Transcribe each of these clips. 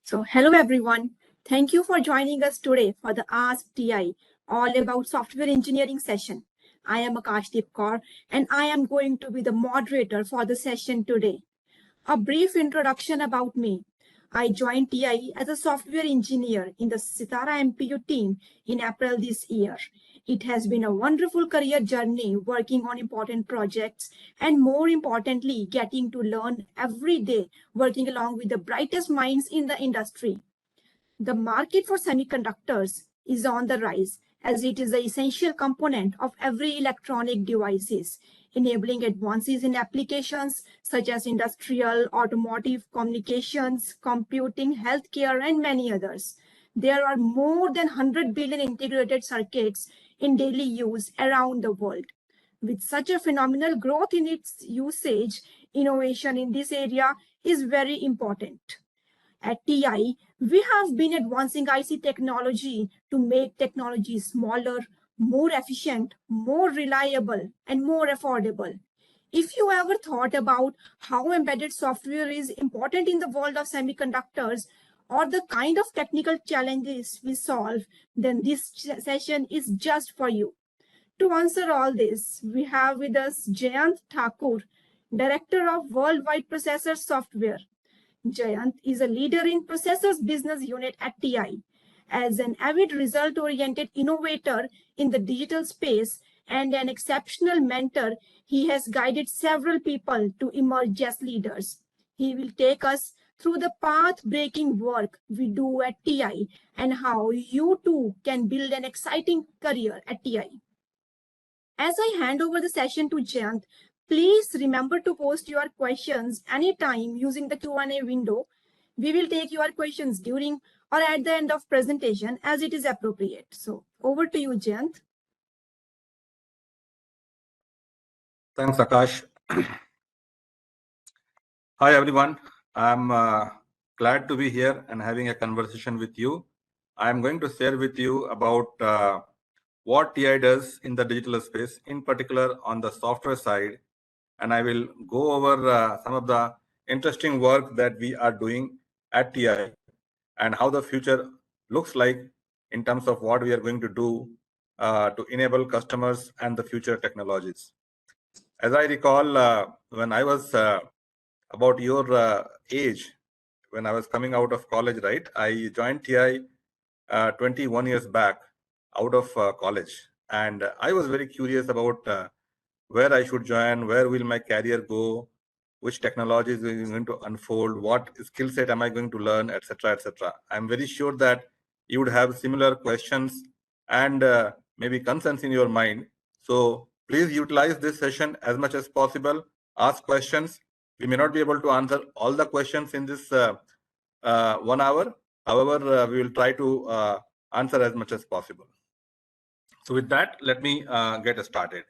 So, hello everyone. Thank you for joining us today for the Ask TI All About Software Engineering session. I am Akashdeep Kaur and I am going to be the moderator for the session today. A brief introduction about me. I joined TI as a software engineer in the Sitara MPU team in April this year. It has been a wonderful career journey working on important projects and more importantly, getting to learn every day working along with the brightest minds in the industry. The market for semiconductors is on the rise as it is an essential component of every electronic devices, enabling advances in applications such as industrial, automotive, communications, computing, healthcare, and many others. There are more than 100 billion integrated circuits in daily use around the world. With such a phenomenal growth in its usage, innovation in this area is very important. At TI, we have been advancing IC technology to make technology smaller, more efficient, more reliable, and more affordable. If you ever thought about how embedded software is important in the world of semiconductors or the kind of technical challenges we solve, then this session is just for you. To answer all this, we have with us Jayant Thakur, Director of Worldwide Processor Software. Jayant is a leader in processors business unit at TI. As an avid result-oriented innovator in the digital space and an exceptional mentor, he has guided several people to emerge as leaders. He will take us through the path-breaking work we do at TI and how you too can build an exciting career at TI. As I hand over the session to Jayant, please remember to post your questions anytime using the Q&A window. We will take your questions during or at the end of presentation as it is appropriate. So over to you, Jayant. Thanks, Akash. Hi, everyone. I'm glad to be here and having a conversation with you. I'm going to share with you about what TI does in the digital space, in particular on the software side. And I will go over some of the interesting work that we are doing at TI and how the future looks like in terms of what we are going to do to enable customers and the future technologies. As I recall, when I was about your age, when I was coming out of college, right? I joined TI 21 years back out of college. And I was very curious about where I should join, where will my career go, which technologies are going to unfold, what skill set am I going to learn, etc., etc. I'm very sure that you would have similar questions and maybe concerns in your mind. So please utilize this session as much as possible. Ask questions. We may not be able to answer all the questions in this 1 hour. However, we will try to answer as much as possible. So with that, let me get started.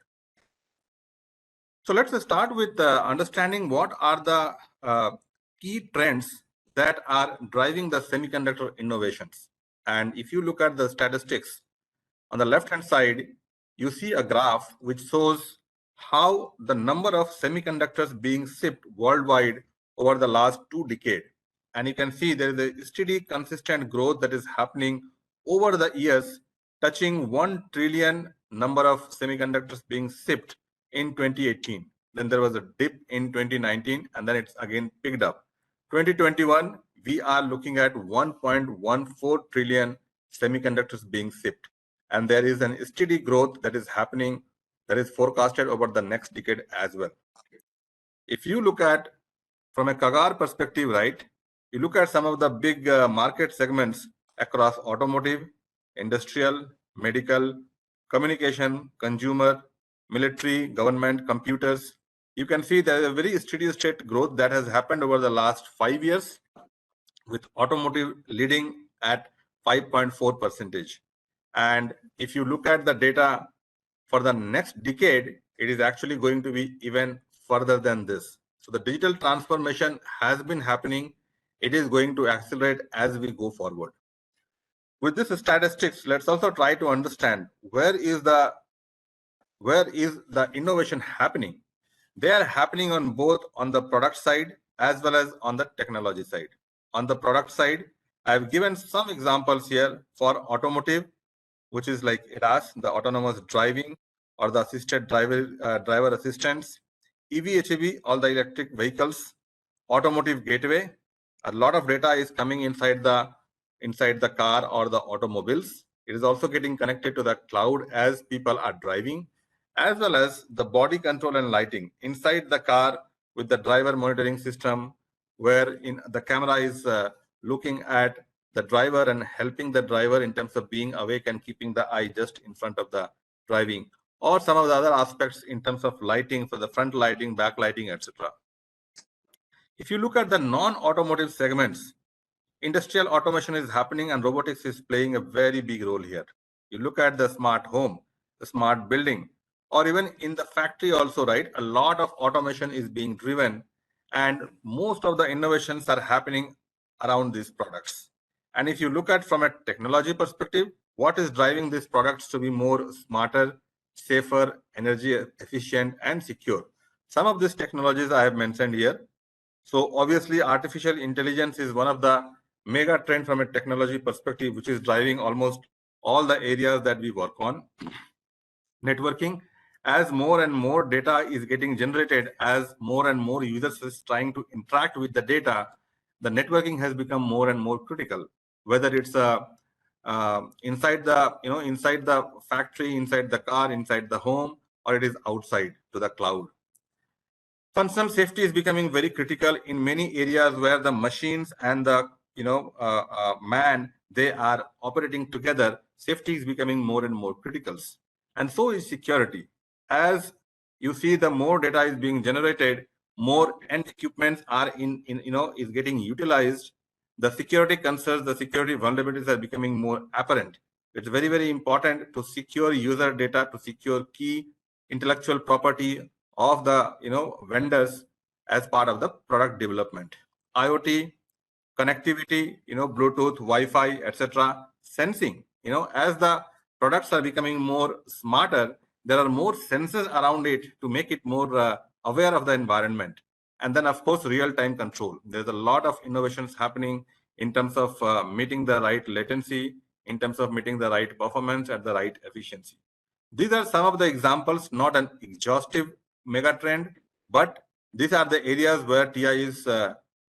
So let's start with understanding what are the key trends that are driving the semiconductor innovations. And if you look at the statistics, on the left-hand side, you see a graph which shows how the number of semiconductors being shipped worldwide over the last 2 decades. And you can see there is a steady, consistent growth that is happening over the years, touching 1 trillion number of semiconductors being shipped in 2018. Then there was a dip in 2019, and then it's again picked up. 2021, we are looking at 1.14 trillion semiconductors being shipped. And there is a steady growth that is happening that is forecasted over the next decade as well. If you look at from a CAGR perspective, right, you look at some of the big market segments across automotive, industrial, medical, communication, consumer, military, government, computers. You can see there is a very steady state growth that has happened over the last 5 years, with automotive leading at 5.4%. And if you look at the data for the next decade, it is actually going to be even further than this. So the digital transformation has been happening. It is going to accelerate as we go forward. With this statistics, let's also try to understand where is the innovation happening. They are happening on both on the product side as well as on the technology side. On the product side, I've given some examples here for automotive, which is like ADAS, the autonomous driving or the assisted driver assistance, EV, HEV, all the electric vehicles, automotive gateway. A lot of data is coming inside the car or the automobiles. It is also getting connected to the cloud as people are driving, as well as the body control and lighting inside the car with the driver monitoring system, where in the camera is looking at the driver and helping the driver in terms of being awake and keeping the eye just in front of the driving, or some of the other aspects in terms of lighting for the front lighting, back lighting, etc. If you look at the non-automotive segments, industrial automation is happening and robotics is playing a very big role here. You look at the smart home, the smart building, or even in the factory also, right? A lot of automation is being driven and most of the innovations are happening around these products. And if you look at from a technology perspective, what is driving these products to be more smarter, safer, energy efficient, and secure? Some of these technologies I have mentioned here. So obviously, artificial intelligence is one of the mega trend from a technology perspective, which is driving almost all the areas that we work on. Networking, as more and more data is getting generated, as more and more users is trying to interact with the data, the networking has become more and more critical. Whether it's inside the factory, inside the car, inside the home, or it is outside to the cloud. Functional safety is becoming very critical in many areas where the machines and the man, they are operating together. Safety is becoming more and more critical, and so is security. As you see, the more data is being generated, more end equipments are is getting utilized. The security concerns, the security vulnerabilities are becoming more apparent. It's very, very important to secure user data, to secure key intellectual property of the vendors as part of the product development. IoT, connectivity, Bluetooth, Wi-Fi, etc. Sensing, as the products are becoming more smarter, there are more sensors around it to make it more aware of the environment. And then, of course, real-time control. There's a lot of innovations happening in terms of meeting the right latency, in terms of meeting the right performance at the right efficiency. These are some of the examples, not an exhaustive mega trend, but these are the areas where TI is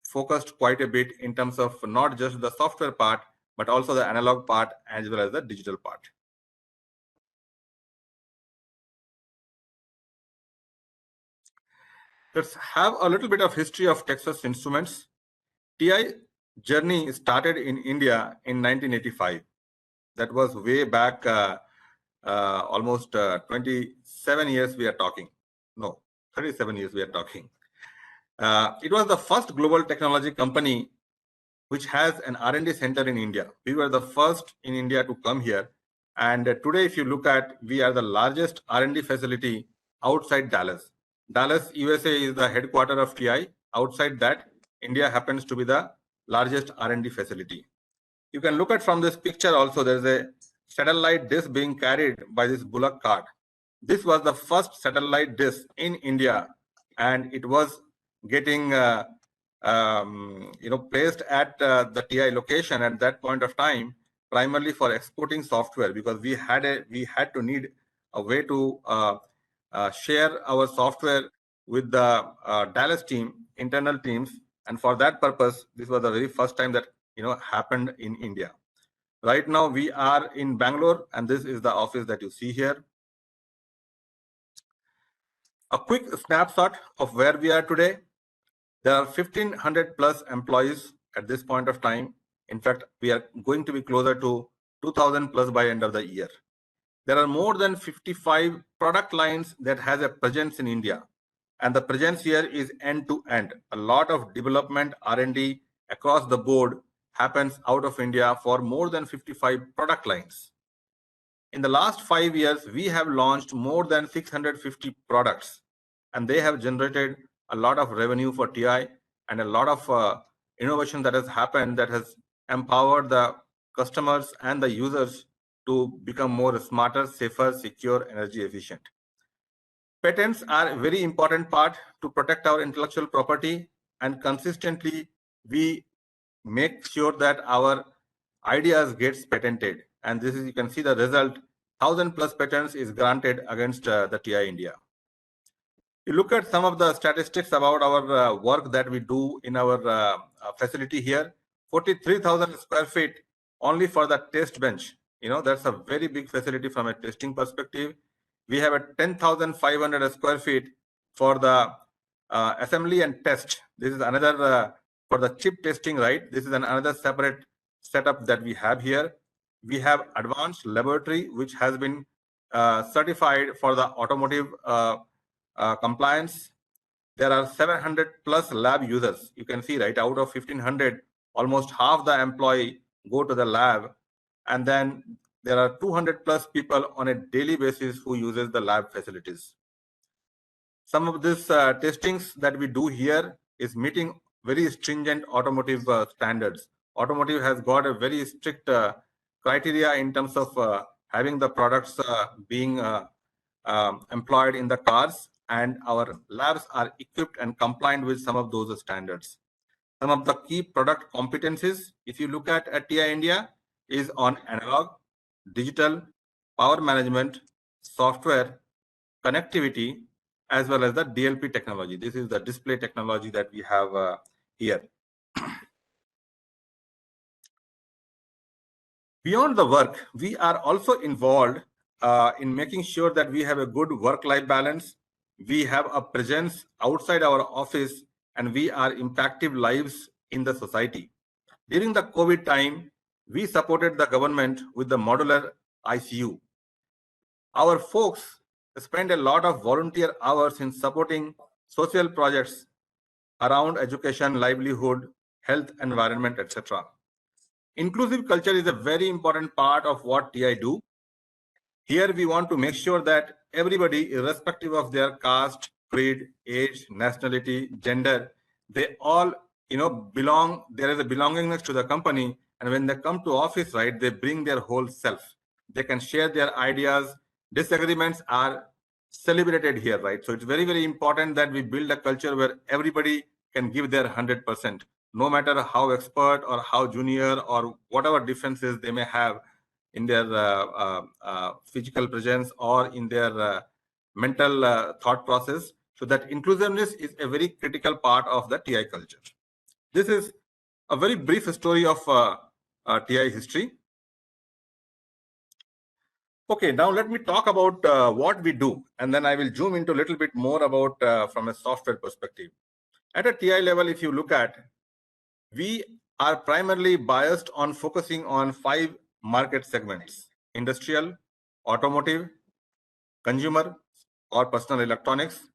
focused quite a bit in terms of not just the software part, but also the analog part as well as the digital part. Let's have a little bit of history of Texas Instruments. TI journey started in India in 1985. That was way back, almost 27 years we are talking. No, 37 years we are talking. It was the first global technology company which has an R&D center in India. We were the first in India to come here. And today, if you look at, we are the largest R&D facility outside Dallas. Dallas, USA is the headquarters of TI. Outside that, India happens to be the largest R&D facility. You can look at from this picture also, there's a satellite dish being carried by this bullock cart. This was the first satellite dish in India, and it was getting placed at the TI location at that point of time, primarily for exporting software, because we had to need a way to share our software with the Dallas team, internal teams, and for that purpose, this was the very first time that happened in India. Right now, we are in Bangalore, and this is the office that you see here. A quick snapshot of where we are today. There are 1,500 plus employees at this point of time. In fact, we are going to be closer to 2,000 plus by end of the year. There are more than 55 product lines that has a presence in India. And the presence here is end to end. A lot of development, R&D across the board happens out of India for more than 55 product lines. In the last 5 years, we have launched more than 650 products, and they have generated a lot of revenue for TI and a lot of innovation that has happened that has empowered the customers and the users to become more smarter, safer, secure, energy efficient. Patents are a very important part to protect our intellectual property, and consistently we make sure that our ideas gets patented. And this is, you can see the result, 1,000+ patents is granted against the TI India. You look at some of the statistics about our work that we do in our facility here, 43,000 square feet only for the test bench. You know, that's a very big facility from a testing perspective. We have a 10,500 square feet for the assembly and test. This is another for the chip testing, right? This is another separate setup that we have here. We have advanced laboratory, which has been certified for the automotive compliance. There are 700+ lab users. You can see, right, out of 1,500, almost half the employee go to the lab, and then there are 200+ people on a daily basis who uses the lab facilities. Some of this testings that we do here is meeting very stringent automotive standards. Automotive has got a very strict criteria in terms of having the products being employed in the cars, and our labs are equipped and compliant with some of those standards. Some of the key product competencies, if you look at TI India, is on analog, digital, power management, software, connectivity, as well as the DLP technology. This is the display technology that we have here. Beyond the work, we are also involved in making sure that we have a good work-life balance. We have a presence outside our office, and we are impacting lives in the society. During the COVID time, we supported the government with the modular ICU. Our folks spend a lot of volunteer hours in supporting social projects around education, livelihood, health, environment, etc. Inclusive culture is a very important part of what TI do. Here we want to make sure that everybody, irrespective of their caste, creed, age, nationality, gender, they all, belong. There is a belongingness to the company, and when they come to office, right, they bring their whole self. They can share their ideas. Disagreements are celebrated here, right? So it's very, very important that we build a culture where everybody can give their 100%, no matter how expert or how junior or whatever differences they may have in their physical presence or in their mental thought process. So that inclusiveness is a very critical part of the TI culture. This is a very brief story of TI history. Okay, now let me talk about what we do, and then I will zoom into a little bit more about from a software perspective. At a TI level, if you look at, we are primarily biased on focusing on 5 market segments: industrial, automotive, consumer or personal electronics,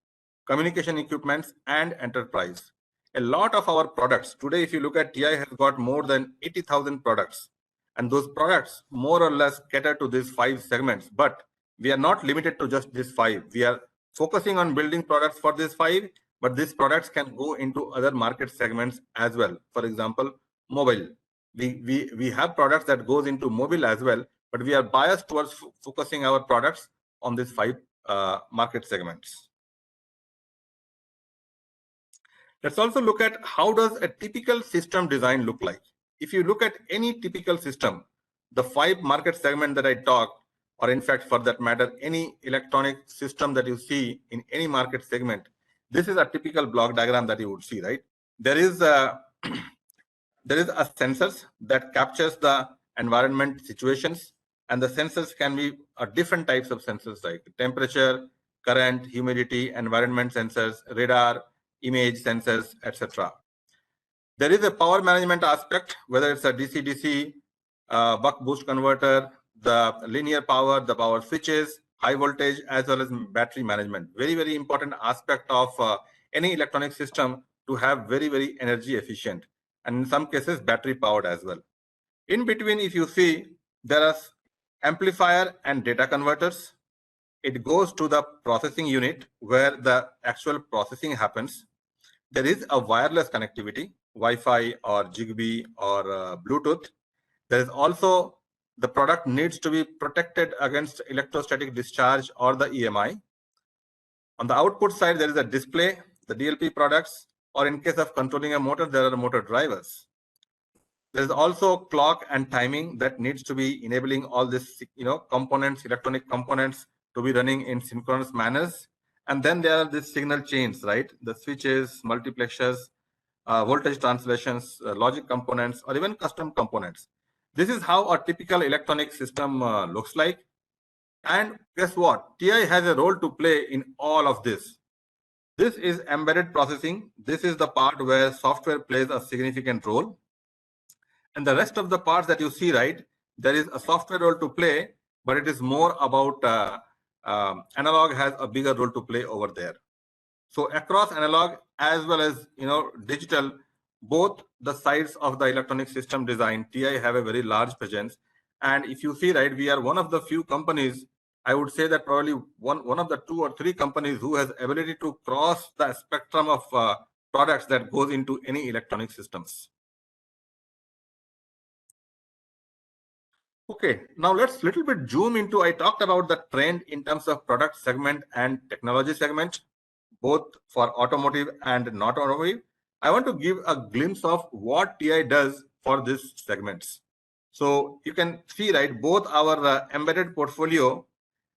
communication equipments, and enterprise. A lot of our products today, if you look at, TI has got more than 80,000 products. And those products more or less cater to these 5 segments, but we are not limited to just these 5. We are focusing on building products for these 5, but these products can go into other market segments as well. For example, mobile. We have products that goes into mobile as well, but we are biased towards focusing our products on these 5 market segments. Let's also look at how does a typical system design look like. If you look at any typical system, the 5 market segment that I talked, or in fact, for that matter, any electronic system that you see in any market segment, this is a typical block diagram that you would see, right? There is a sensors that captures the environment situations, and the sensors can be different types of sensors like temperature, current, humidity, environment sensors, radar, image sensors, etc. There is a power management aspect, whether it's a DC-DC, buck boost converter, the linear power, the power switches, high voltage, as well as battery management. Very, very important aspect of any electronic system to have very, very energy efficient, and in some cases battery powered as well. In between, if you see, there are amplifier and data converters. It goes to the processing unit where the actual processing happens. There is a wireless connectivity, Wi-Fi or Zigbee or Bluetooth. There is also, the product needs to be protected against electrostatic discharge or the EMI. On the output side, there is a display, the DLP products, or in case of controlling a motor, there are motor drivers. There is also clock and timing that needs to be enabling all this, components, electronic components to be running in synchronous manners. And then there are these signal chains, right? The switches, multiplexers, voltage translations, logic components, or even custom components. This is how a typical electronic system looks like. And guess what? TI has a role to play in all of this. This is embedded processing. This is the part where software plays a significant role. And the rest of the parts that you see, right, there is a software role to play, but it is more about analog has a bigger role to play over there. So across analog as well as digital, both the sides of the electronic system design, TI have a very large presence. And if you see, right, we are one of the few companies, I would say that probably one of the 2 or 3 companies who has ability to cross the spectrum of products that goes into any electronic systems. Okay, now let's little bit zoom into, I talked about the trend in terms of product segment and technology segment, both for automotive and not automotive. I want to give a glimpse of what TI does for these segments. So you can see, right, both our embedded portfolio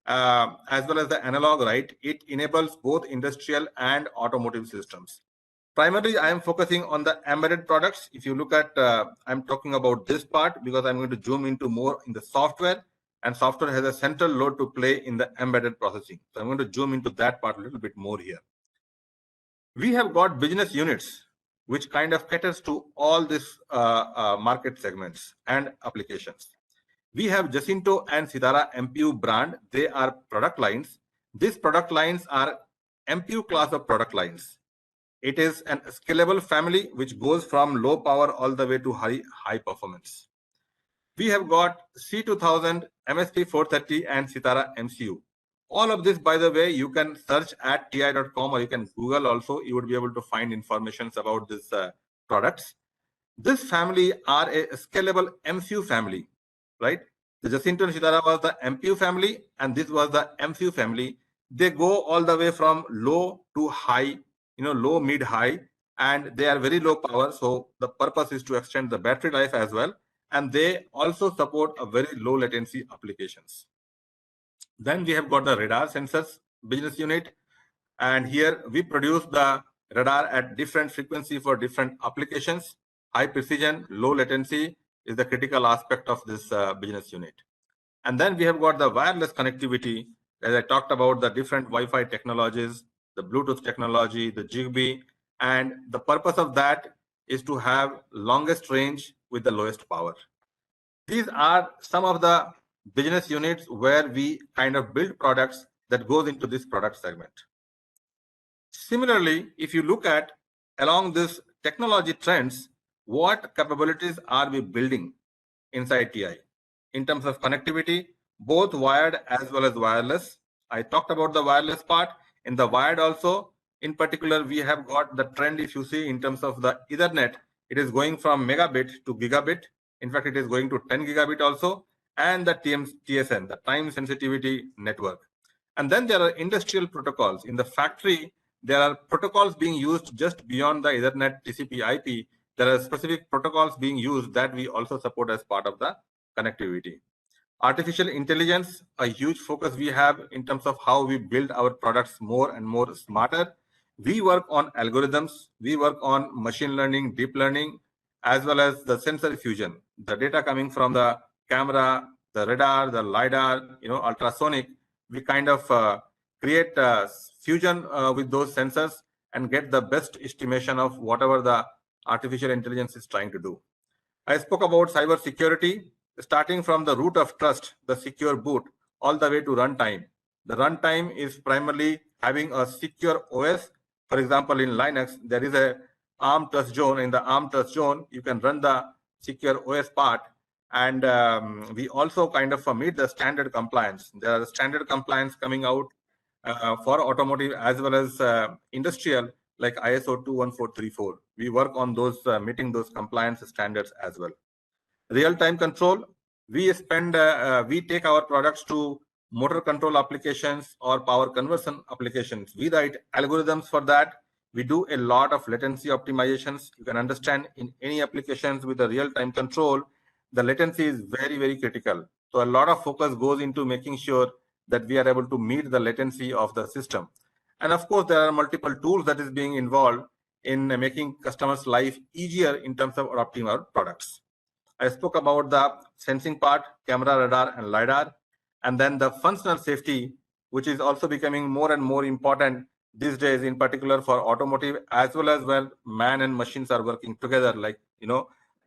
as well as the analog, right, it enables both industrial and automotive systems. Primarily, I am focusing on the embedded products. If you look at, I'm talking about this part because I'm going to zoom into more in the software, and software has a central role to play in the embedded processing. So I'm going to zoom into that part a little bit more here. We have got business units, which kind of caters to all these market segments and applications. We have Jacinto and Sitara MPU brand. They are product lines. These product lines are MPU class of product lines. It is a scalable family which goes from low power all the way to high performance. We have got C2000, MSP430, and Sitara MCU. All of this, by the way, you can search at ti.com or you can Google also. You would be able to find information about these products. This family are a scalable MCU family, right? The Jacinto and Sitara was the MPU family, and this was the MCU family. They go all the way from low to high, low, mid, high, and they are very low power. So the purpose is to extend the battery life as well. And they also support a very low latency applications. Then we have got the radar sensors business unit. And here we produce the radar at different frequency for different applications. High precision, low latency is the critical aspect of this business unit. And then we have got the wireless connectivity. As I talked about the different Wi-Fi technologies, the Bluetooth technology, the Zigbee, and the purpose of that is to have longest range with the lowest power. These are some of the business units where we kind of build products that goes into this product segment. Similarly, if you look at along this technology trends, what capabilities are we building inside TI in terms of connectivity, both wired as well as wireless? I talked about the wireless part. In the wired also, in particular, we have got the trend, if you see, in terms of the Ethernet, it is going from megabit to gigabit. In fact, it is going to 10 gigabit also, and the TSN, the time sensitivity network. And then there are industrial protocols. In the factory, there are protocols being used just beyond the Ethernet TCP IP. There are specific protocols being used that we also support as part of the connectivity. Artificial intelligence, a huge focus we have in terms of how we build our products more and more smarter. We work on algorithms, we work on machine learning, deep learning, as well as the sensor fusion. The data coming from the camera, the radar, the LiDAR, ultrasonic, we kind of create fusion with those sensors and get the best estimation of whatever the artificial intelligence is trying to do. I spoke about cyber security, starting from the root of trust, the secure boot, all the way to runtime. The runtime is primarily having a secure OS. For example, in Linux, there is a ARM trust zone. In the ARM trust zone, you can run the secure OS part. And we also kind of meet the standard compliance. There are standard compliance coming out for automotive as well as industrial, like ISO 21434. We work on those meeting those compliance standards as well. Real-time control, we take our products to motor control applications or power conversion applications. We write algorithms for that. We do a lot of latency optimizations. You can understand in any applications with a real-time control, the latency is very, very critical. So a lot of focus goes into making sure that we are able to meet the latency of the system. And of course, there are multiple tools that is being involved in making customers' life easier in terms of adopting our products. I spoke about the sensing part, camera, radar, and LiDAR, and then the functional safety, which is also becoming more and more important these days, in particular for automotive, as well as when man and machines are working together, like,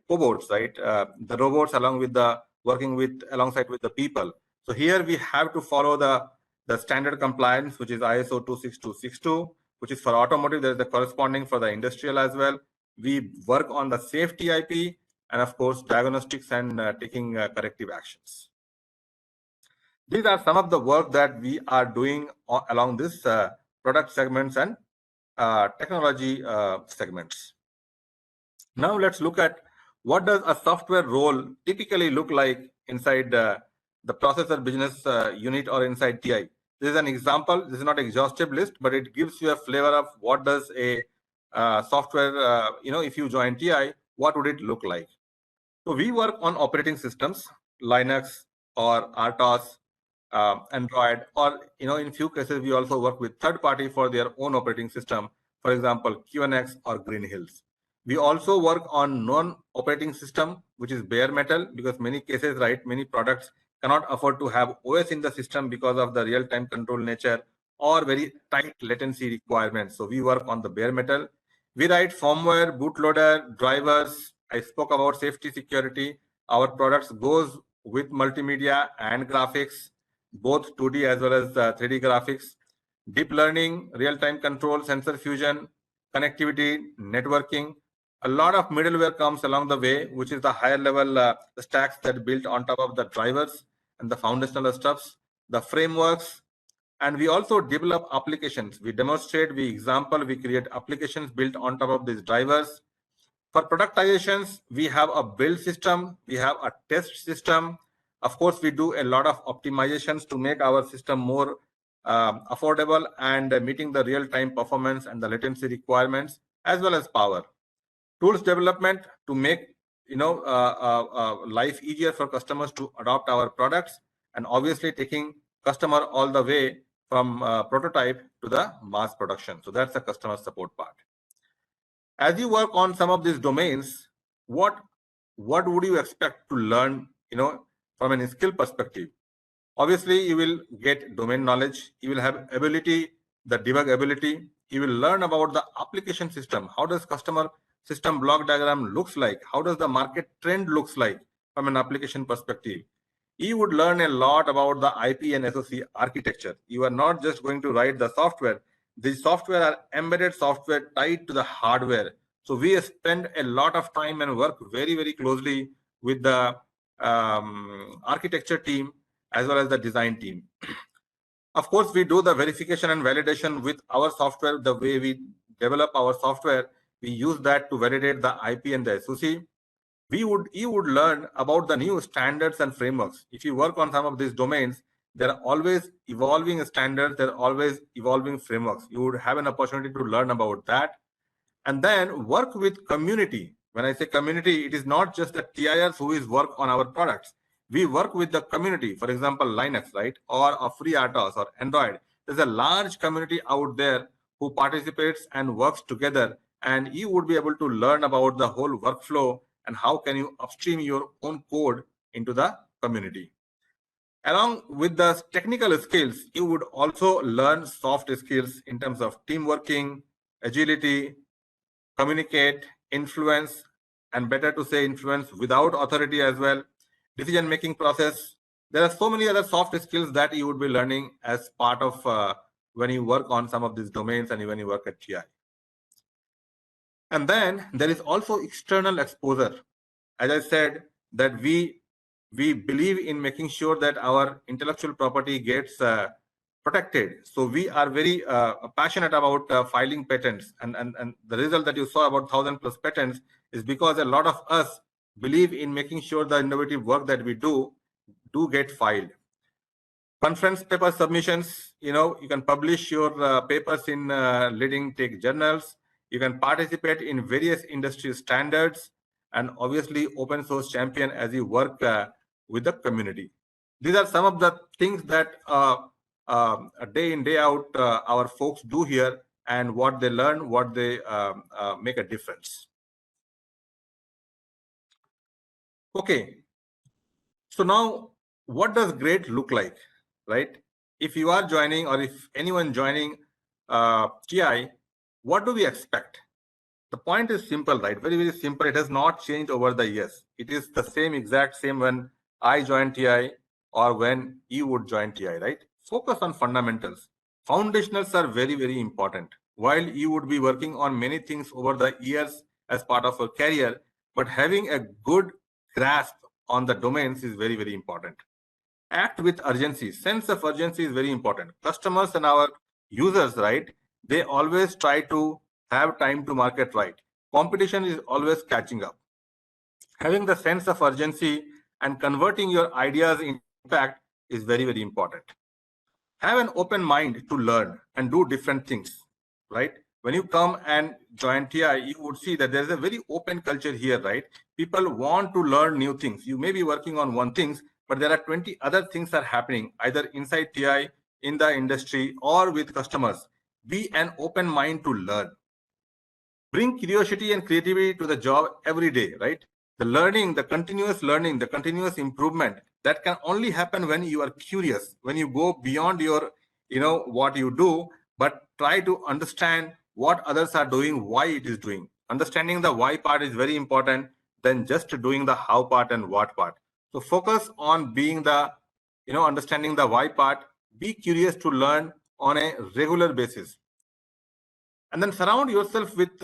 cobots, right? The robots along with the working with alongside with the people. So here we have to follow the standard compliance, which is ISO 26262, which is for automotive. There's the corresponding for the industrial as well. We work on the safety IP, and of course, diagnostics and taking corrective actions. These are some of the work that we are doing along this product segments and technology segments. Now let's look at what does a software role typically look like inside the processor business unit or inside TI. This is an example. This is not an exhaustive list, but it gives you a flavor of what does a software, if you join TI, what would it look like? So we work on operating systems, Linux or RTOS, Android, or in few cases we also work with third party for their own operating system. For example, QNX or Green Hills. We also work on non-operating system, which is bare metal, because many cases, right, many products cannot afford to have OS in the system because of the real-time control nature or very tight latency requirements. So we work on the bare metal. We write firmware, bootloader, drivers. I spoke about safety security. Our products goes with multimedia and graphics, both 2D as well as 3D graphics, deep learning, real-time control, sensor fusion, connectivity, networking. A lot of middleware comes along the way, which is the higher level stacks that built on top of the drivers and the foundational stuffs, the frameworks, and we also develop applications. We demonstrate, we example, we create applications built on top of these drivers. For productizations, we have a build system, we have a test system. Of course, we do a lot of optimizations to make our system more affordable and meeting the real-time performance and the latency requirements, as well as power. Tools development to make life easier for customers to adopt our products, and obviously taking customer all the way from prototype to the mass production. So that's the customer support part. As you work on some of these domains, what would you expect to learn, from a skill perspective? Obviously, you will get domain knowledge. You will have ability, the debug ability. You will learn about the application system. How does customer system block diagram looks like? How does the market trend looks like from an application perspective? You would learn a lot about the IP and SoC architecture. You are not just going to write the software. The software are embedded software tied to the hardware. So we spend a lot of time and work very, very closely with the architecture team as well as the design team. Of course, we do the verification and validation with our software. The way we develop our software, we use that to validate the IP and the SoC. You would learn about the new standards and frameworks. If you work on some of these domains, there are always evolving standards, there are always evolving frameworks. You would have an opportunity to learn about that. And then work with community. When I say community, it is not just the TIers who is work on our products. We work with the community, for example, Linux, right? Or a FreeRTOS or Android. There's a large community out there who participates and works together. And you would be able to learn about the whole workflow and how can you upstream your own code into the community. Along with the technical skills, you would also learn soft skills in terms of team working, agility, communicate, influence, and better to say influence without authority as well, decision-making process. There are so many other soft skills that you would be learning as part of when you work on some of these domains and when you work at TI. And then there is also external exposure. As I said, that we believe in making sure that our intellectual property gets protected. So we are very passionate about filing patents. And the result that you saw about 1,000+ patents is because a lot of us believe in making sure the innovative work that we do get filed. Conference paper submissions, you can publish your papers in leading tech journals. You can participate in various industry standards, and obviously open source champion as you work with the community. These are some of the things that day in, day out, our folks do here, and what they learn, what they make a difference. Okay. So now, what does great look like, right? If you are joining, or if anyone joining TI, what do we expect? The point is simple, right? Very, very simple. It has not changed over the years. It is the same, exact same when I joined TI or when you would join TI, right? Focus on fundamentals. Foundationals are very, very important. While you would be working on many things over the years as part of your career, but having a good grasp on the domains is very, very important. Act with urgency. Sense of urgency is very important. Customers and our users, right, they always try to have time to market, right? Competition is always catching up. Having the sense of urgency and converting your ideas into impact is very, very important. Have an open mind to learn and do different things, right? When you come and join TI, you would see that there's a very open culture here, right? People want to learn new things. You may be working on one thing, but there are 20 other things that are happening either inside TI, in the industry, or with customers. Be an open mind to learn. Bring curiosity and creativity to the job every day, right? The learning, the continuous learning, the continuous improvement, that can only happen when you are curious, when you go beyond your, what you do, but try to understand what others are doing, why it is doing. Understanding the why part is very important than just doing the how part and what part. So focus on being the, understanding the why part. Be curious to learn on a regular basis. And then surround yourself with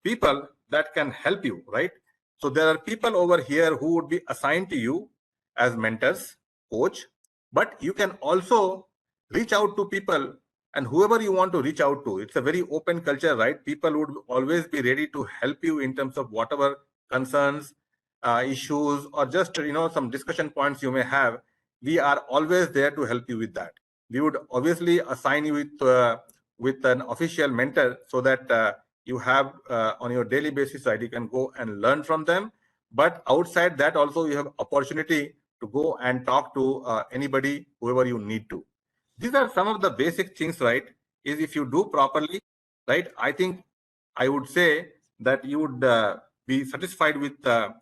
people that can help you, right? So there are people over here who would be assigned to you as mentors, coach, but you can also reach out to people and whoever you want to reach out to. It's a very open culture, right? People would always be ready to help you in terms of whatever concerns, issues, or just, some discussion points you may have. We are always there to help you with that. We would obviously assign you with an official mentor so that you have on your daily basis, right? You can go and learn from them. But outside that also, you have opportunity to go and talk to anybody, whoever you need to. These are some of the basic things, right? Is if you do properly, right? I think I would say that you would be satisfied with the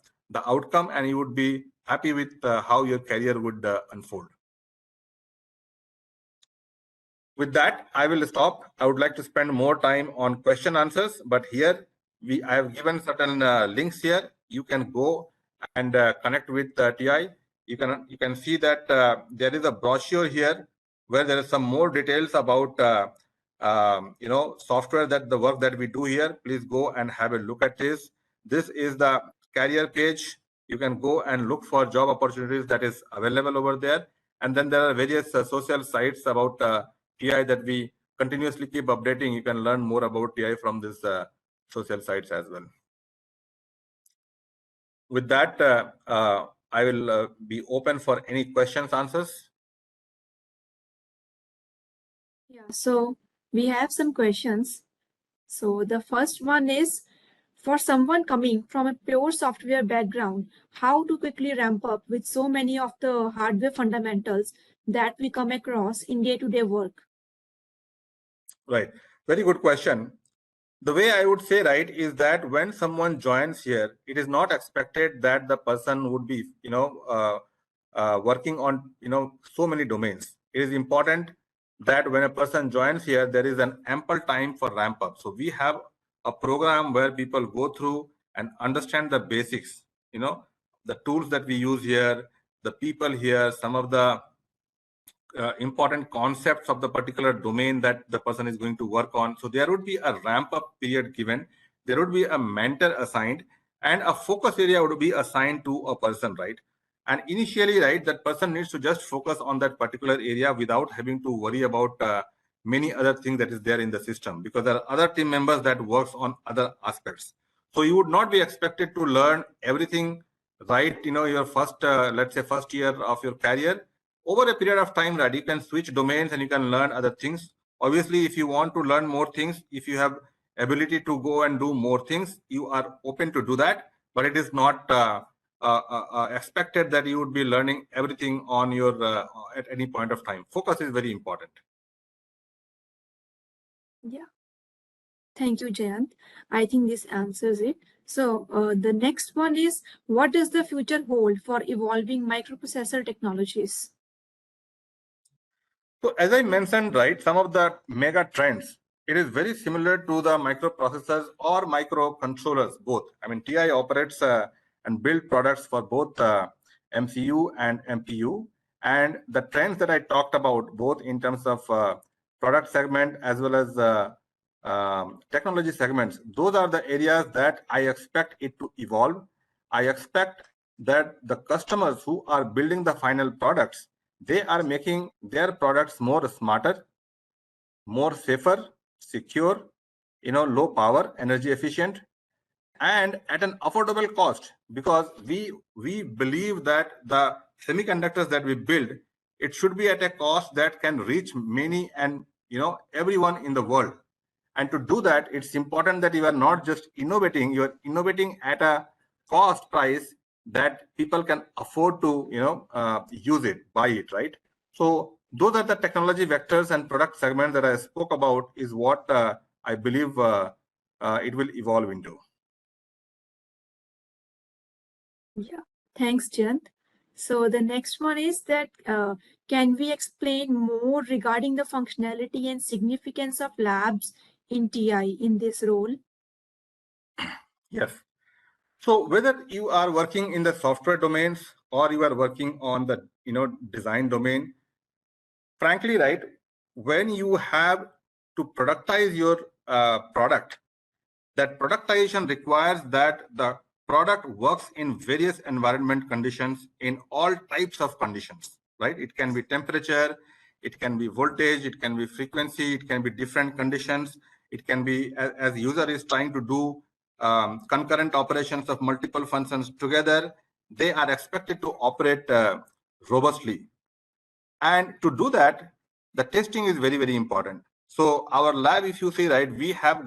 outcome, and you would be happy with how your career would unfold. With that, I will stop. I would like to spend more time on question answers, but here I have given certain links here. You can go and connect with TI. You can see that there is a brochure here where there is some more details about software, that the work that we do here. Please go and have a look at this. This is the career page. You can go and look for job opportunities that is available over there. And then there are various social sites about TI that we continuously keep updating. You can learn more about TI from this social sites as well. With that, I will be open for any questions, answers. Yeah, so we have some questions. So the first one is, for someone coming from a pure software background, how to quickly ramp up with so many of the hardware fundamentals that we come across in day-to-day work? Right. Very good question. The way I would say, right, is that when someone joins here, it is not expected that the person would be, working on, so many domains. It is important that when a person joins here, there is an ample time for ramp up. So we have a program where people go through and understand the basics, the tools that we use here, the people here, some of the important concepts of the particular domain that the person is going to work on. So there would be a ramp up period given. There would be a mentor assigned, and a focus area would be assigned to a person, right? And initially, right, that person needs to just focus on that particular area without having to worry about many other things that is there in the system, because there are other team members that works on other aspects. So you would not be expected to learn everything, right? Your first, let's say, first year of your career. Over a period of time, right, you can switch domains and you can learn other things. Obviously, if you want to learn more things, if you have ability to go and do more things, you are open to do that, but it is not expected that you would be learning everything on your at any point of time. Focus is very important. Yeah. Thank you, Jayant. I think this answers it. So the next one is, what does the future hold for evolving microprocessor technologies? So as I mentioned, right, some of the mega trends, it is very similar to the microprocessors or microcontrollers, both. I mean, TI operates and build products for both MCU and MPU. And the trends that I talked about, both in terms of product segment as well as technology segments, those are the areas that I expect it to evolve. I expect that the customers who are building the final products, they are making their products more smarter, more safer, secure, low power, energy efficient, and at an affordable cost, because we believe that the semiconductors that we build, it should be at a cost that can reach many and everyone in the world. And to do that, it's important that you are not just innovating, you are innovating at a cost price that people can afford to use it, buy it, right? So those are the technology vectors and product segments that I spoke about, is what I believe it will evolve into. Yeah, thanks, Jayant. So the next one is that, can we explain more regarding the functionality and significance of labs in TI in this role? Yes. So whether you are working in the software domains or you are working on the design domain, frankly, right, when you have to productize your product, that productization requires that the product works in various environment conditions, in all types of conditions, right? It can be temperature, it can be voltage, it can be frequency, it can be different conditions. It can be as user is trying to do concurrent operations of multiple functions together, they are expected to operate robustly. And to do that, the testing is very, very important. So our lab, if you see, right, we have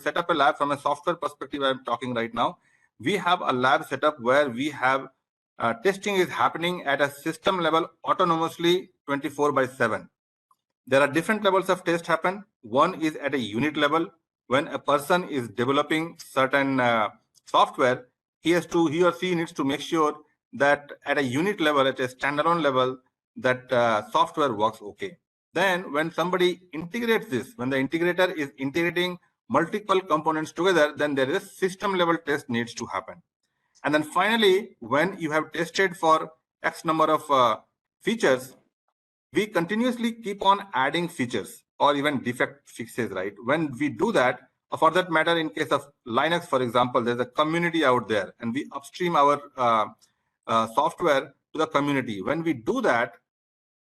set up a lab from a software perspective. I'm talking right now. We have a lab set up where we have testing is happening at a system level autonomously 24/7. There are different levels of test happen. One is at a unit level. When a person is developing certain software, he or she needs to make sure that at a unit level, at a standalone level, that software works okay. Then when somebody integrates this, when the integrator is integrating multiple components together, then there is a system level test needs to happen. And then finally, when you have tested for X number of features, we continuously keep on adding features or even defect fixes, right? When we do that, for that matter, in case of Linux, for example, there's a community out there, and we upstream our software to the community. When we do that,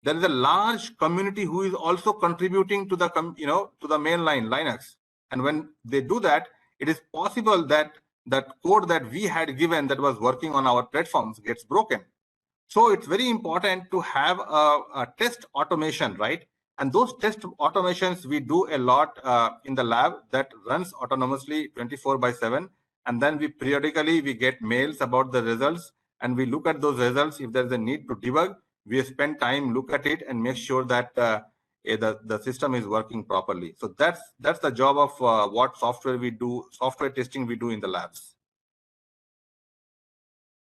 there is a large community who is also contributing to the to the mainline Linux. And when they do that, it is possible that that code that we had given that was working on our platforms gets broken. So it's very important to have a test automation, right? And those test automations we do a lot in the lab that runs autonomously 24/7. And then we periodically get mails about the results, and we look at those results. If there's a need to debug, we spend time, look at it, and make sure that the system is working properly. So that's the job of what software we do, software testing we do in the labs.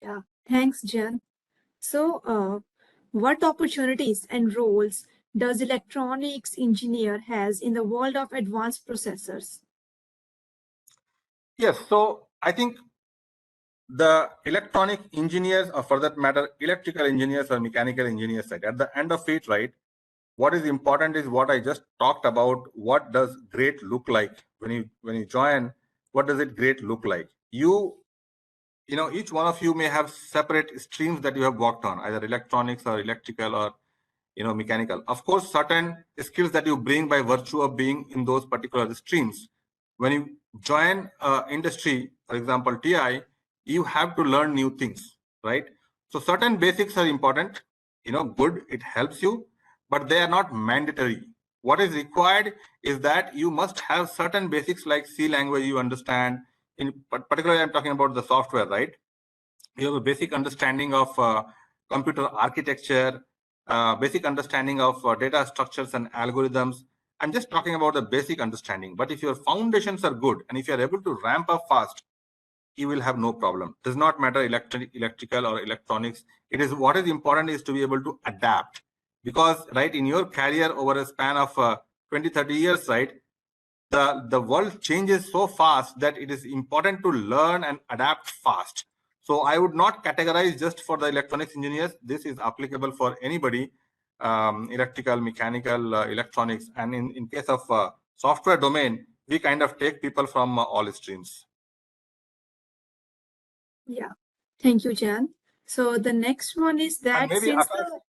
Yeah, thanks, Jan. So what opportunities and roles does electronics engineer has in the world of advanced processors? Yes, so I think the electronic engineers, or for that matter, electrical engineers or mechanical engineers, like at the end of it, right, what is important is what I just talked about. What does great look like when you join? What does it great look like? You know, each one of you may have separate streams that you have worked on, either electronics or electrical or mechanical. Of course, certain skills that you bring by virtue of being in those particular streams. When you join industry, for example, TI, you have to learn new things, right? So certain basics are important, good, it helps you, but they are not mandatory. What is required is that you must have certain basics like C language you understand. In particular, I'm talking about the software, right? You have a basic understanding of computer architecture, basic understanding of data structures and algorithms. I'm just talking about the basic understanding. But if your foundations are good and if you're able to ramp up fast, you will have no problem. Does not matter electrical or electronics. It is what is important is to be able to adapt, because right in your career over a span of 20, 30 years, right, the world changes so fast that it is important to learn and adapt fast. So I would not categorize just for the electronics engineers. This is applicable for anybody, electrical, mechanical, electronics. And in case of software domain, we kind of take people from all streams. Yeah, thank you, Jan. So the next one is that maybe since Akash,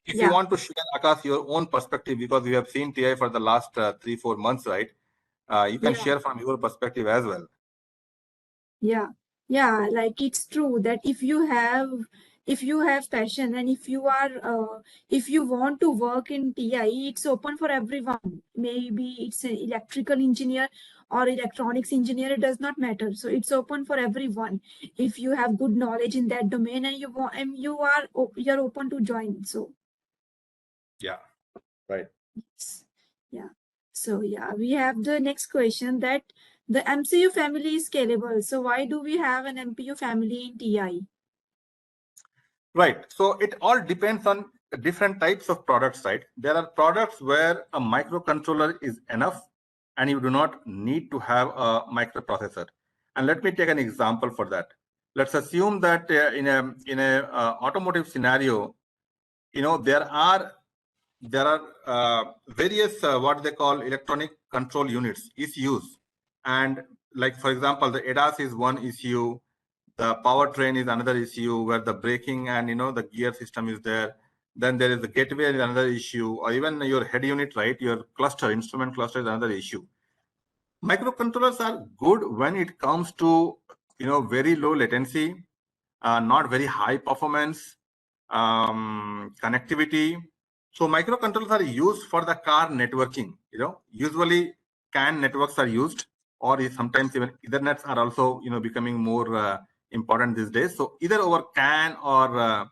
if you want to share, Akash, your own perspective, because we have seen TI for the last 3-4 months, right? You can share from your perspective as well. Yeah, like it's true that if you have passion and if you are if you want to work in TI, it's open for everyone. Maybe it's an electrical engineer or electronics engineer, it does not matter. So it's open for everyone. If you have good knowledge in that domain and you're open to join. So yeah, right. Yeah. So we have the next question that the MCU family is scalable. So why do we have an MPU family in TI? Right. So it all depends on different types of products, right? There are products where a microcontroller is enough and you do not need to have a microprocessor. And let me take an example for that. Let's assume that in a automotive scenario, there are various what they call electronic control units, ECUs. And like, for example, the ADAS is one ECU, the powertrain is another issue where the braking and the gear system is there. Then there is the gateway is another issue, or even your head unit, right? Your cluster, instrument cluster is another issue. Microcontrollers are good when it comes to very low latency, not very high performance, connectivity. So microcontrollers are used for the car networking. Usually CAN networks are used, or sometimes even Ethernets are also becoming more important these days. So either over CAN or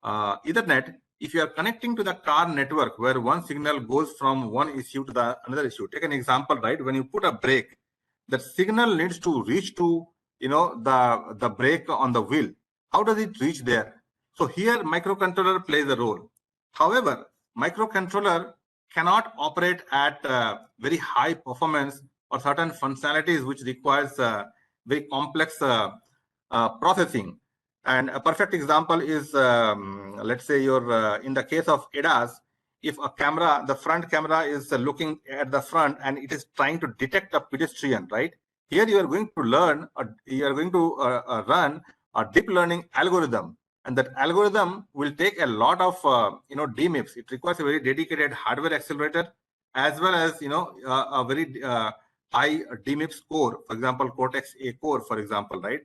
Ethernet, if you are connecting to the car network where one signal goes from one issue to the another issue. Take an example, right? When you put a brake, that signal needs to reach to the brake on the wheel. How does it reach there? So here microcontroller plays a role. However, microcontroller cannot operate at very high performance or certain functionalities which requires very complex processing. And a perfect example is, let's say in the case of ADAS, if a camera, the front camera is looking at the front and it is trying to detect a pedestrian, right? Here you are going to run a deep learning algorithm, and that algorithm will take a lot of DMIPS. It requires a very dedicated hardware accelerator as well as a very high DMIPS core, for example, Cortex A core, for example, right?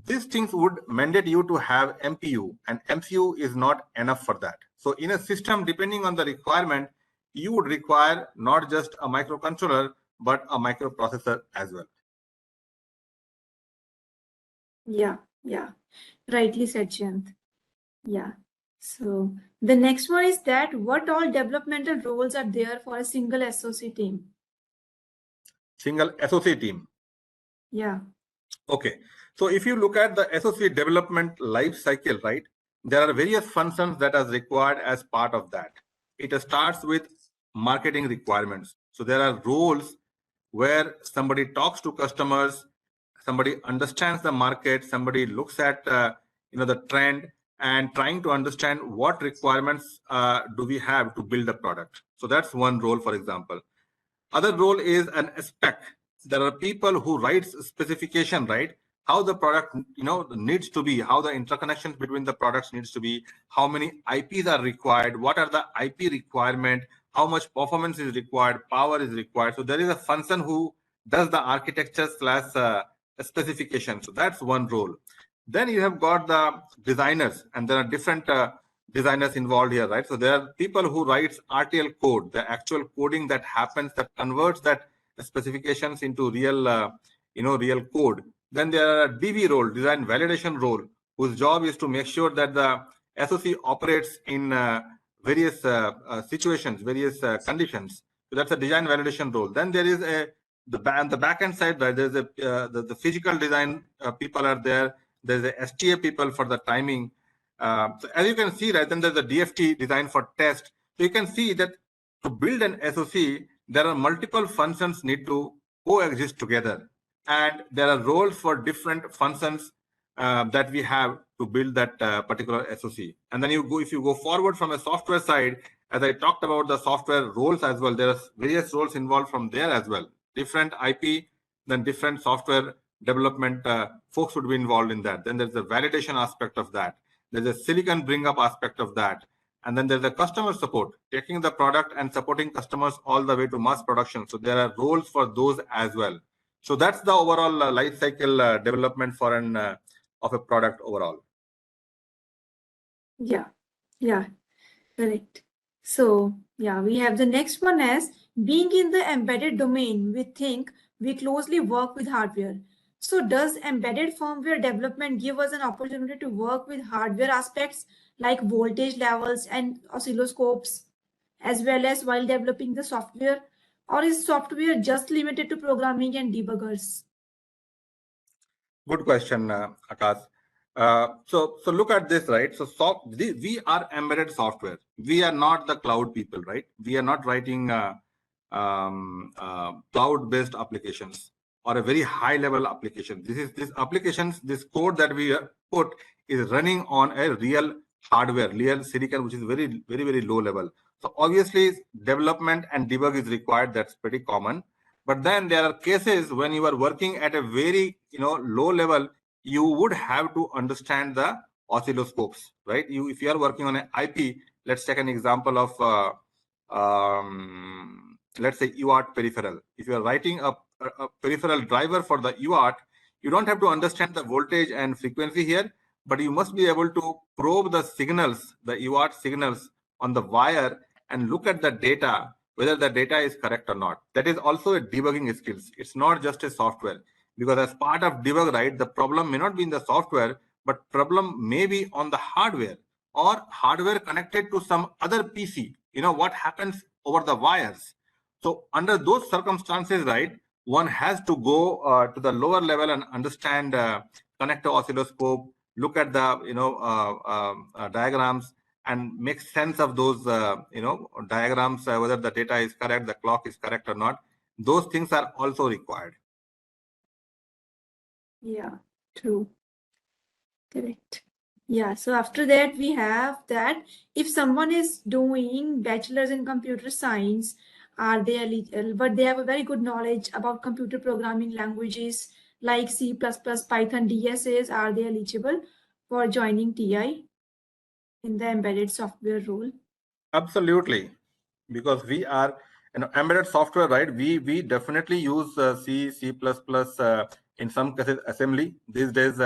These things would mandate you to have MPU, and MCU is not enough for that. So in a system, depending on the requirement, you would require not just a microcontroller, but a microprocessor as well. Yeah. Rightly said, Jayant. Yeah. So the next one is that what all developmental roles are there for a single SOC team? Single SOC team. Yeah. Okay. So if you look at the SOC development life cycle, right, there are various functions that are required as part of that. It starts with marketing requirements. So there are roles where somebody talks to customers, somebody understands the market, somebody looks at the trend and trying to understand what requirements do we have to build a product. So that's one role, for example. Other role is an spec. There are people who write specification, right? How the product needs to be, how the interconnections between the products needs to be, how many IPs are required, what are the IP requirement, how much performance is required, power is required. So there is a function who does the architecture / specification. So that's one role. Then you have got the designers, and there are different designers involved here, right? So there are people who writes RTL code, the actual coding that happens, that converts that specifications into real, real code. Then there are a DV role, design validation role, whose job is to make sure that the SoC operates in various situations, various conditions. So that's a design validation role. Then there is the back end side, right? There's the physical design people are there. There's the STA people for the timing. So as you can see, right, then there's a DFT design for test. So you can see that to build an SoC, there are multiple functions need to coexist together, and there are roles for different functions that we have to build that particular SoC. And then if you go forward from a software side, as I talked about the software roles as well, there are various roles involved from there as well. Different IP, then different software development folks would be involved in that. Then there's the validation aspect of that. There's a silicon bring up aspect of that. And then there's the customer support, taking the product and supporting customers all the way to mass production. So there are roles for those as well. So that's the overall life cycle development for an of a product overall. Yeah, correct. So yeah, we have the next one as being in the embedded domain, we think we closely work with hardware. So does embedded firmware development give us an opportunity to work with hardware aspects like voltage levels and oscilloscopes, as well as while developing the software? Or is software just limited to programming and debuggers? Good question, Akash. So look at this, right? So we are embedded software. We are not the cloud people, right? We are not writing cloud-based applications or a very high-level application. This applications, this code that we put is running on a real hardware, real silicon, which is very, very, very low level. So obviously, development and debug is required. That's pretty common. But then there are cases when you are working at a very low level, you would have to understand the oscilloscopes, right? If you are working on an IP, let's take an example of let's say UART peripheral. If you are writing a peripheral driver for the UART, you don't have to understand the voltage and frequency here, but you must be able to probe the signals, the UART signals on the wire, and look at the data, whether the data is correct or not. That is also a debugging skills. It's not just a software, because as part of debug, right, the problem may not be in the software, but problem may be on the hardware or hardware connected to some other PC. What happens over the wires. So under those circumstances, right, one has to go to the lower level and understand, connect to oscilloscope, look at the diagrams, and make sense of those diagrams, whether the data is correct, the clock is correct or not. Those things are also required. Yeah, true. Correct. Yeah, so after that we have that if someone is doing bachelor's in computer science, are they eligible, but they have a very good knowledge about computer programming languages like C++, Python, DSAs, are they eligible for joining TI in the embedded software role? Absolutely, because we are embedded software, right? We definitely use C++, in some cases assembly. These days,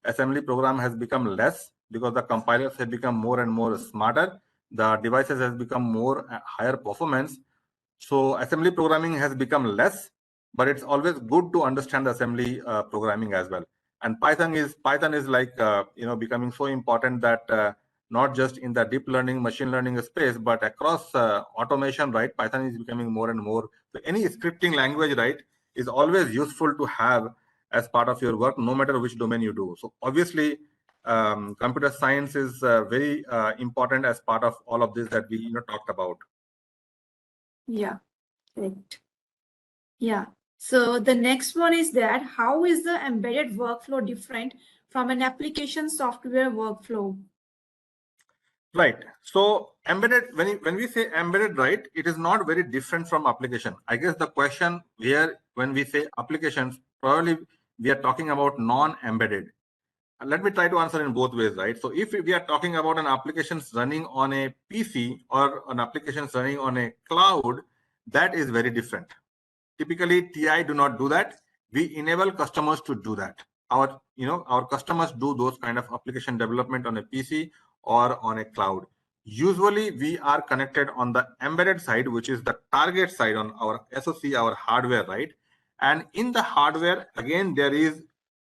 assembly program has become less because the compilers have become more and more smarter. The devices has become more higher performance. So assembly programming has become less, but it's always good to understand assembly programming as well. And Python is like becoming so important that not just in the deep learning, machine learning space, but across automation, right? Python is becoming more and more. So any scripting language, right, is always useful to have as part of your work, no matter which domain you do. So obviously, computer science is very important as part of all of this that we talked about. Yeah, correct. Yeah. So the next one is that how is the embedded workflow different from an application software workflow? Right. So embedded, when we say embedded, right, it is not very different from application. I guess the question here, when we say applications, probably we are talking about non-embedded. And let me try to answer in both ways, right? So if we are talking about an applications running on a PC or an applications running on a cloud, that is very different. Typically, TI do not do that. We enable customers to do that. Our customers do those kind of application development on a PC or on a cloud. Usually we are connected on the embedded side, which is the target side on our SoC, our hardware, right? And in the hardware, again, there is,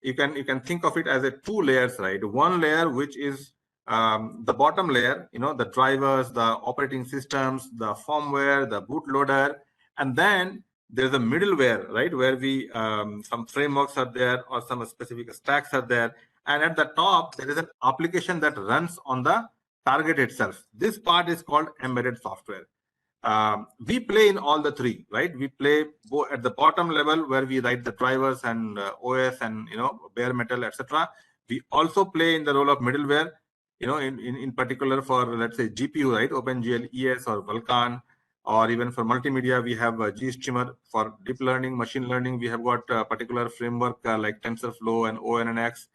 you can think of it as a two layers, right? One layer, which is the bottom layer, the drivers, the operating systems, the firmware, the bootloader, and then there's a middleware, right? Where we, some frameworks are there or some specific stacks are there. And at the top, there is an application that runs on the target itself. This part is called embedded software. We play in all the three, right? We play at the bottom level where we write the drivers and OS and bare metal, etc. We also play in the role of middleware, in particular for, let's say, GPU, right? OpenGL ES or Vulkan, or even for multimedia, we have GStreamer. For deep learning, machine learning, we have got a particular framework like TensorFlow and ONNX.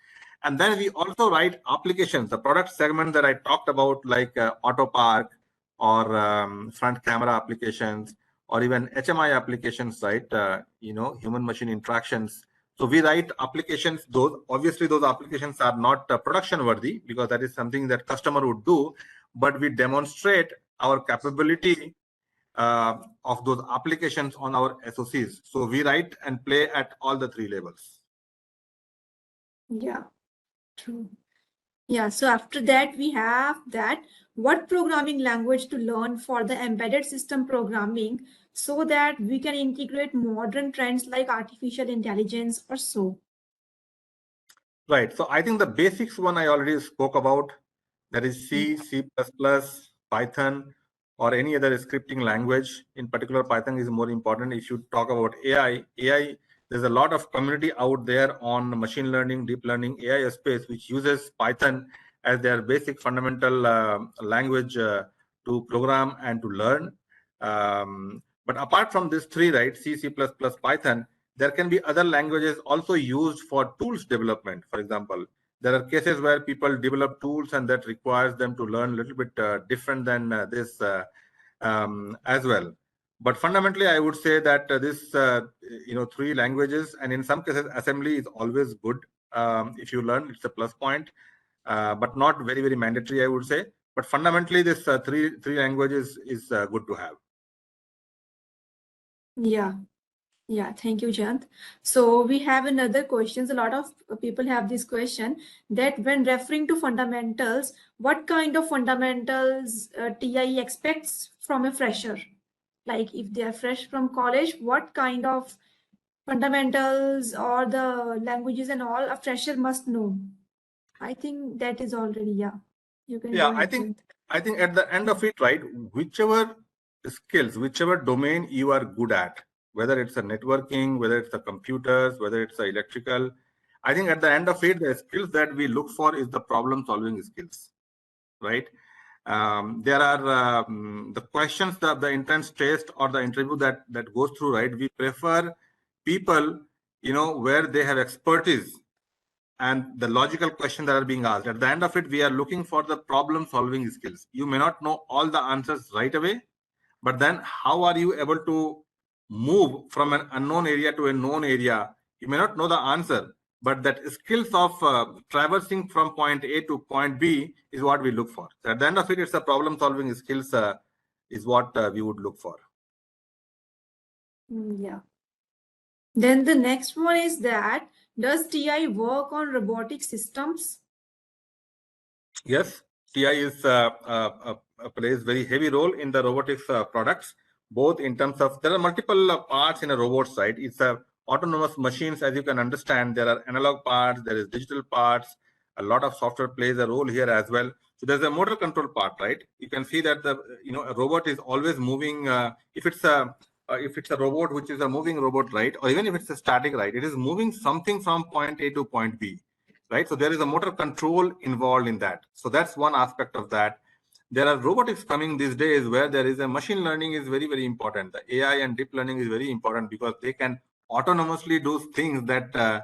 And then we also write applications, the product segment that I talked about, like AutoPark or front camera applications, or even HMI applications, right? Human-machine interactions. So we write applications. Those applications are not production worthy, because that is something that customer would do, but we demonstrate our capability of those applications on our SoCs. So we write and play at all the three levels. Yeah, true. Yeah, so after that, we have that what programming language to learn for the embedded system programming, so that we can integrate modern trends like artificial intelligence or so. Right. So I think the basics one I already spoke about, that is C, C++, Python, or any other scripting language. In particular, Python is more important. If you talk about AI, there's a lot of community out there on machine learning, deep learning, AI space, which uses Python as their basic fundamental language to program and to learn. But apart from these three, right, C, C++, Python, there can be other languages also used for tools development. For example, there are cases where people develop tools and that requires them to learn a little bit different than this as well. But fundamentally, I would say that this, three languages, and in some cases, assembly is always good. If you learn, it's a plus point, but not very, very mandatory, I would say. But fundamentally, this three languages is good to have. Yeah, thank you, Jayant. So we have another questions. A lot of people have this question, that when referring to fundamentals, what kind of fundamentals TI expects from a fresher? Like if they are fresh from college, what kind of fundamentals or the languages and all a fresher must know? I think that is already, yeah. You can go ahead, Jayant. I think at the end of it, right, whichever skills, whichever domain you are good at, whether it's a networking, whether it's the computers, whether it's the electrical, I think at the end of it, the skills that we look for is the problem solving skills, right? There are the questions that the entrance test or the interview that goes through, right? We prefer people, where they have expertise and the logical questions that are being asked. At the end of it, we are looking for the problem solving skills. You may not know all the answers right away, but then how are you able to move from an unknown area to a known area? You may not know the answer, but that skills of traversing from point A to point B is what we look for. So at the end of it, it's a problem solving skills is what we would look for. Yeah. Then the next one is that, does TI work on robotic systems? Yes, TI is plays very heavy role in the robotics products, both in terms of, there are multiple parts in a robot side. It's autonomous machines, as you can understand. There are analog parts, there is digital parts. A lot of software plays a role here as well. So there's a motor control part, right? You can see that the a robot is always moving. If it's a robot which is a moving robot, right, or even if it's a static, right, it is moving something from point A to point B, right? So there is a motor control involved in that. So that's one aspect of that. There are robotics coming these days where there is a machine learning is very, very important. The AI and deep learning is very important because they can autonomously do things that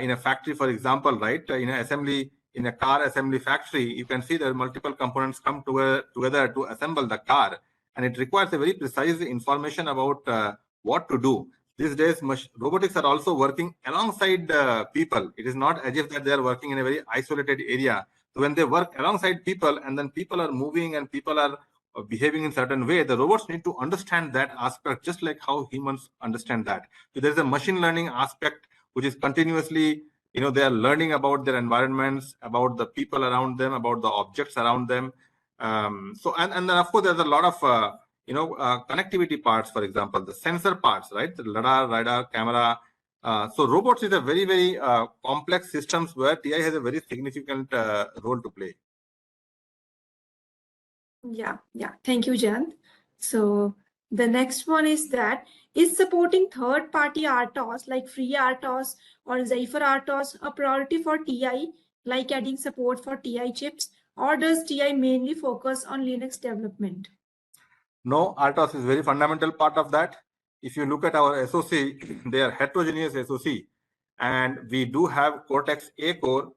in a factory, for example, right, in an assembly, in a car assembly factory, you can see there are multiple components come together to assemble the car, and it requires a very precise information about what to do. These days, robotics are also working alongside people. It is not as if that they are working in a very isolated area. So when they work alongside people and then people are moving and people are behaving in certain way, the robots need to understand that aspect just like how humans understand that. So there's a machine learning aspect which is continuously, they are learning about their environments, about the people around them, about the objects around them. And then of course there's a lot of connectivity parts, for example, the sensor parts, right? The radar, camera. So robots is a very, very complex systems where TI has a very significant role to play. Yeah. Thank you, Jayant. So the next one is that, is supporting third-party RTOS like FreeRTOS or Zephyr RTOS a priority for TI, like adding support for TI chips, or does TI mainly focus on Linux development? No, RTOS is very fundamental part of that. If you look at our SoC, they are heterogeneous SoC, and we do have Cortex-A core,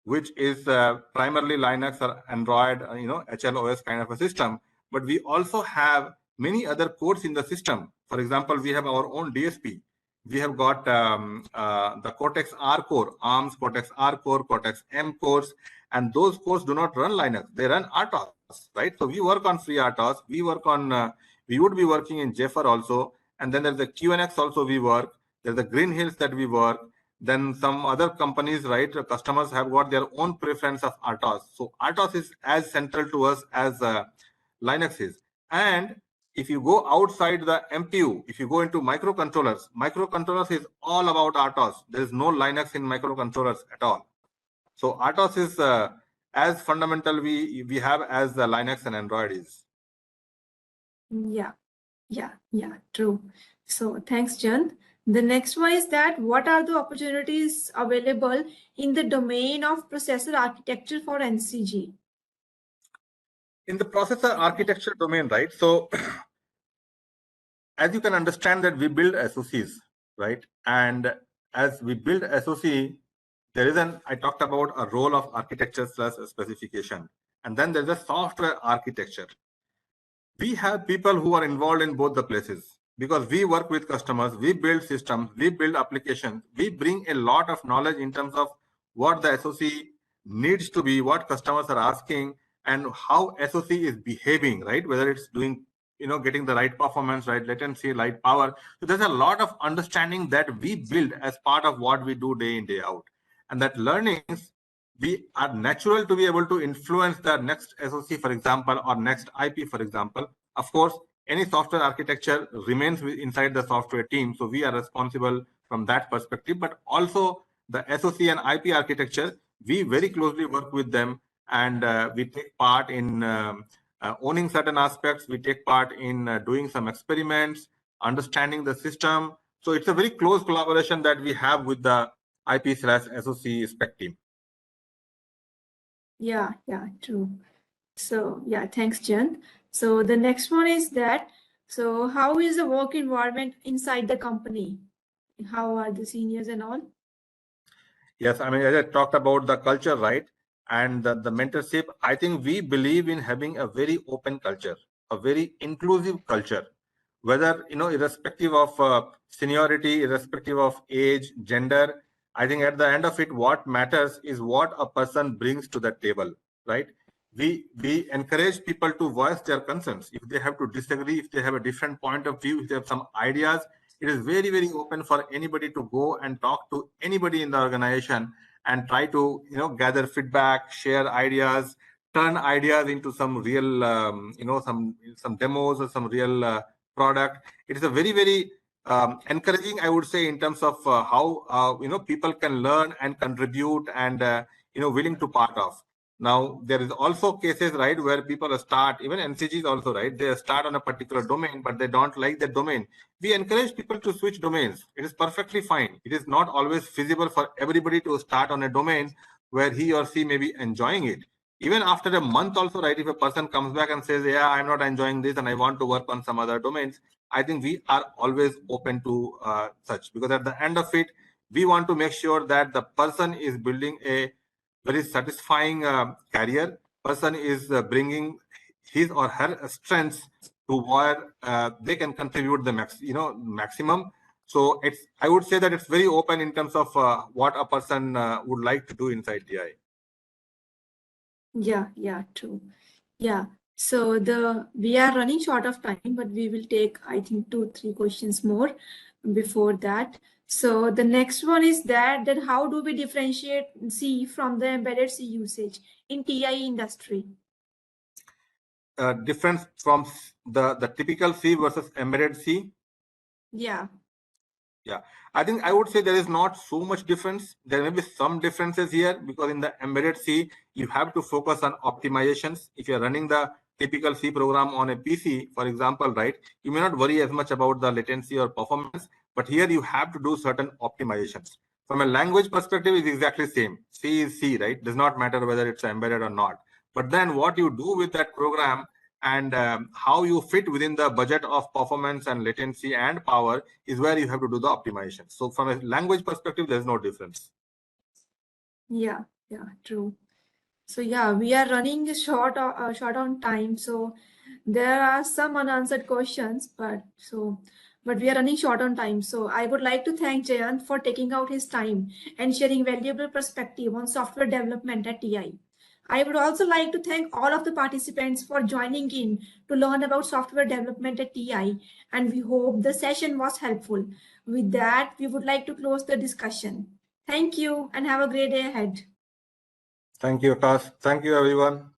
which is primarily Linux or Android, HLOS kind of a system. But we also have many other cores in the system. For example, we have our own DSP. We have got the Cortex-R core, ARM's Cortex-R core, Cortex-M cores, and those cores do not run Linux. They run RTOS, right? So we work on FreeRTOS. We work on, we would be working in Zephyr also. And then there's the QNX also we work. There's the Green Hills that we work. Then some other companies, right, customers have got their own preference of RTOS. So RTOS is as central to us as Linux is. And if you go outside the MPU, if you go into microcontrollers is all about RTOS. There is no Linux in microcontrollers at all. So RTOS is as fundamental we have as the Linux and Android is. Yeah, true. So thanks, Jayant. The next one is that, what are the opportunities available in the domain of processor architecture for NCG? In the processor architecture domain, right? So as you can understand that we build SoCs, right? And as we build SoC, there is I talked about a role of architecture plus specification. And then there's a software architecture. We have people who are involved in both the places because we work with customers, we build systems, we build applications, we bring a lot of knowledge in terms of what the SoC needs to be, what customers are asking, and how SoC is behaving, right? Whether it's doing, getting the right performance, right latency, right power. So there's a lot of understanding that we build as part of what we do day in, day out. And that learnings, we are natural to be able to influence the next SoC, for example, or next IP, for example. Of course, any software architecture remains inside the software team. So we are responsible from that perspective, but also the SoC and IP architecture, we very closely work with them, and we take part in owning certain aspects. We take part in doing some experiments, understanding the system. So it's a very close collaboration that we have with the IP/SoC spec team. Yeah, true. So yeah, thanks, Jayant. So the next one is that, so how is the work environment inside the company? How are the seniors and all? Yes, I mean, as I talked about the culture, right? And the mentorship, I think we believe in having a very open culture, a very inclusive culture, whether, irrespective of seniority, irrespective of age, gender. I think at the end of it, what matters is what a person brings to the table, right? We encourage people to voice their concerns. If they have to disagree, if they have a different point of view, if they have some ideas, it is very, very open for anybody to go and talk to anybody in the organization and try to, gather feedback, share ideas, turn ideas into some real, some demos or some real product. It is a very, very encouraging, I would say, in terms of how people can learn and contribute and willing to part of. Now there is also cases, right, where people start, even NCGs also, right, they start on a particular domain but they don't like that domain. We encourage people to switch domains. It is perfectly fine. It is not always feasible for everybody to start on a domain where he or she may be enjoying it. Even after a month also, right, if a person comes back and says, yeah, I'm not enjoying this and I want to work on some other domains, I think we are always open to such, because at the end of it, we want to make sure that the person is building a very satisfying career. Person is bringing his or her strengths to where they can contribute the maximum. So I would say that it's very open in terms of what a person would like to do inside TI. Yeah, true. Yeah. So we are running short of time, but we will take, I think, 2-3 questions more before that. So the next one is that how do we differentiate C from the embedded C usage in TI industry? Difference from the typical C versus embedded C? Yeah. Yeah, I think I would say there is not so much difference. There may be some differences here because in the embedded C, you have to focus on optimizations. If you're running the typical C program on a PC, for example, right, you may not worry as much about the latency or performance, but here you have to do certain optimizations. From a language perspective, it's exactly same. C is C, right? Does not matter whether it's embedded or not. But then what you do with that program and how you fit within the budget of performance and latency and power is where you have to do the optimization. So from a language perspective, there's no difference. Yeah, true. So yeah, we are running short on time. So there are some unanswered questions, but we are running short on time. So I would like to thank Jayant for taking out his time and sharing valuable perspective on software development at TI. I would also like to thank all of the participants for joining in to learn about software development at TI, and we hope the session was helpful. With that, we would like to close the discussion. Thank you and have a great day ahead. Thank you, Akash. Thank you, everyone.